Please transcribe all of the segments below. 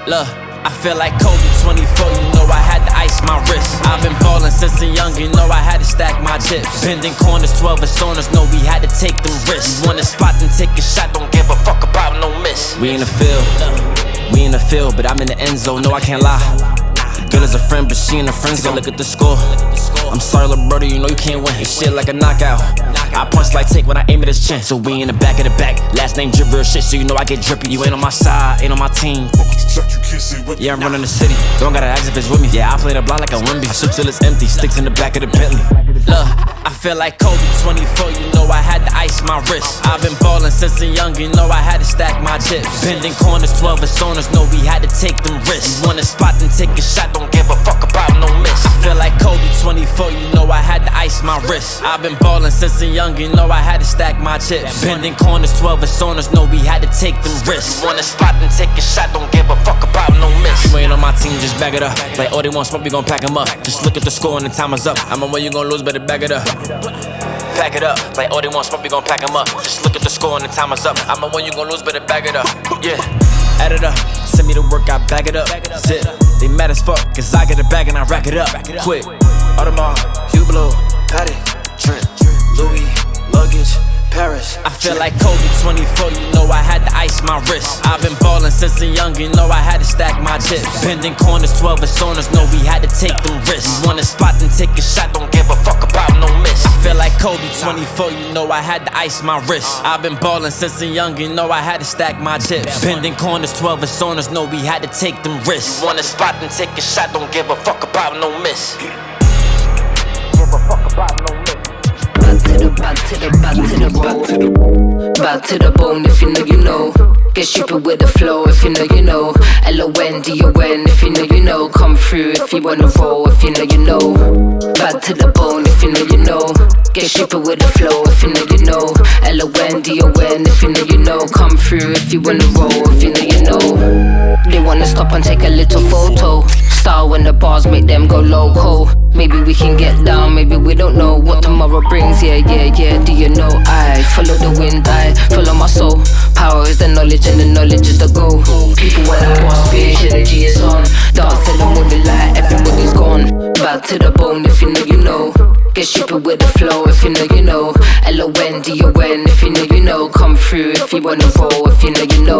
Look, I feel like Kobe 24, you know I had to ice my wrist. I've been ballin' since a young, you know I had to stack my chips. Bending corners, 12 personas, know we had to take them risks. You want a spot, then take a shot, don't give a fuck about no miss. We in the field, but I'm in the end zone, no I can't lie. Girl is a friend, but she ain't a friend zone. Look at the score. I'm sorry, little brother, you know you can't win. This shit like a knockout. I punch like Take when I aim at his chin. So we in the back of the back. Last name drip real shit, so you know I get drippy. You ain't on my side, ain't on my team. Yeah, I'm running the city. Don't gotta ask if it's with me. Yeah, I play the blind like a Wimby. I shoot till it's empty, sticks in the back of the Bentley. Look, I feel like Kobe 24, you know I had to ice my wrist. I've been ballin' since a young, you know I had to stack my chips. Bending corners, 12 personas, know we had to take them risks. You want a spot, then take a shot, don't give a fuck about no miss. I feel like Kobe 24, you know I had to ice my wrist. I've been ballin' since a young, you know I had to stack my chips. Bending corners, 12 personas, know we had to take them risks. You want a spot, then take a shot, don't give a fuck about no miss. You ain't on my team, just back it up. Like, oh, they want smoke, we gon' pack 'em up. Just look at the score and the time is up. I'm on where you gon' lose, better back it up. Pack it up, like, oh, they want smoke, we gon' pack 'em up. Just look at the score and the time is up. I'm on where you gon' lose, better back it up. Yeah, add it up, send me the work, I back it up. Zip, they mad as fuck, cause I get it back and I rack it up. Quick, Audemars, Hublot, Patek, Trent, Louis, luggage, Paris. I feel like Kobe 24, you know I had to ice my wrist. I've been ballin' since a young, you know I had to stack my chips. Bending corners, 12 personas, know we had to take them risks. You want a spot, then take a shot, don't give a fuck about no miss. I feel like Kobe 24, you know I had to ice my wrist. I've been ballin' since a young, you know I had to stack my chips. Bending corners, 12 personas, know we had to take them risks. You want a spot, then take a shot, don't give a fuck about no miss. Give a fuck about no miss. Back to the bone, if you know, you know. Get stupid with the flow, if you know, you know. LONDON, if you know, you know. Come through if you wanna roll, if you know, you know. Back to the bone, if you know, you know. Get stupid with the flow, if you know, you know. LONDON, if you know, you know. Come through if you wanna roll, if you know, you know. They wanna stop and take a little photo. Style when the bars make them go loco. Maybe we can get down, maybe we don't know what tomorrow brings. Yeah, yeah, yeah, do you know? I follow the wind, I follow my soul. Power is the knowledge and the knowledge is the goal. People want that boss bitch, energy is on. Dance till the morning light, everybody's gone. Back to the bone, if you know, you know. Get stupid with the flow, if you know, you know. LONDON, if you know, you know. Come through if you wanna roll, if you know, you know.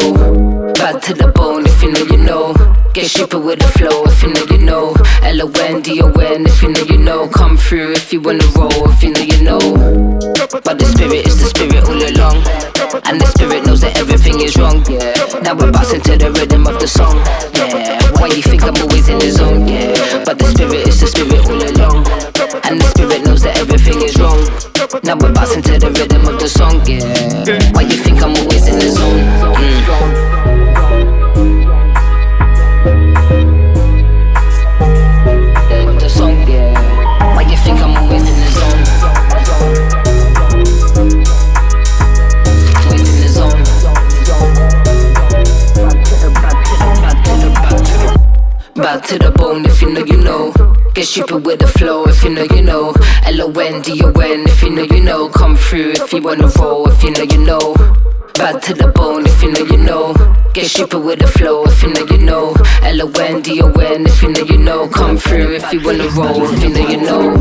Back to the bone, if you know, you know. Get stupid with the flow, if you know, you know. LONDON, if you know, you know. Come through if you wanna roll, if you know, you know. But the spirit is the spirit all along. And the spirit knows that everything is wrong, yeah. Now we're bouncing to the rhythm of the song, yeah. Why you think I'm always in the zone, yeah. But the spirit is the spirit all along. And the spirit knows that everything is wrong. Now we're bouncing to the rhythm of the song, yeah. Why you think I'm always in the zone, The song, yeah. Why you think I'm always in the zone? Always in the zone. Back to the bone, if you know, you know. Get stupid with the flow, if you know, you know. LONDON, if you know, you know. Come through if you wanna roll, if you know, you know. Back to the bone, if you know, you know. Get stupid with the flow, if you know, you know. LONDON, if you know, you know. Come through if you wanna roll, if you know, you know.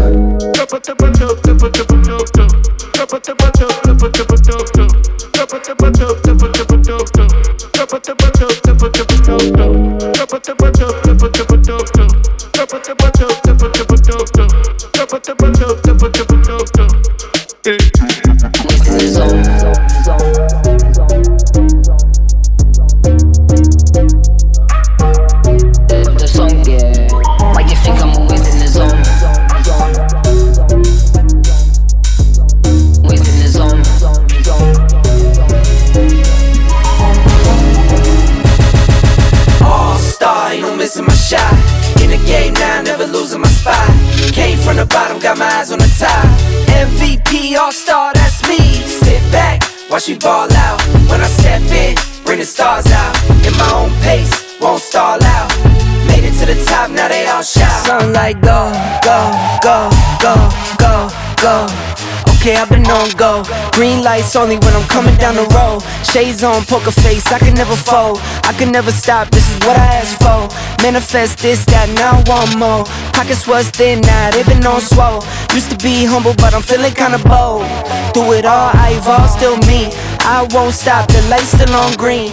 The song, yeah. Why you think I'm always in the zone? Always in the zone. All-star, ain't no missing my shot. In the game now, never losing my spot. Came from the bottom, got my eyes on the top. MVP, all-star, that's me. Sit back, watch me ball out. When I step in, bring the stars out. In my own pace, won't stall out. Made it to the top, now they all shout. Something like go, go, go, go, go, go. Okay, I've been on go. Green lights only when I'm coming down the road. Shades on, poker face, I can never fold. I can never stop, this is what I asked for. Manifest this, that, now I want more. Pockets was thin, now they been on swole. Used to be humble, but I'm feeling kinda bold. Through it all, I evolve, still me. I won't stop, the light's still on green.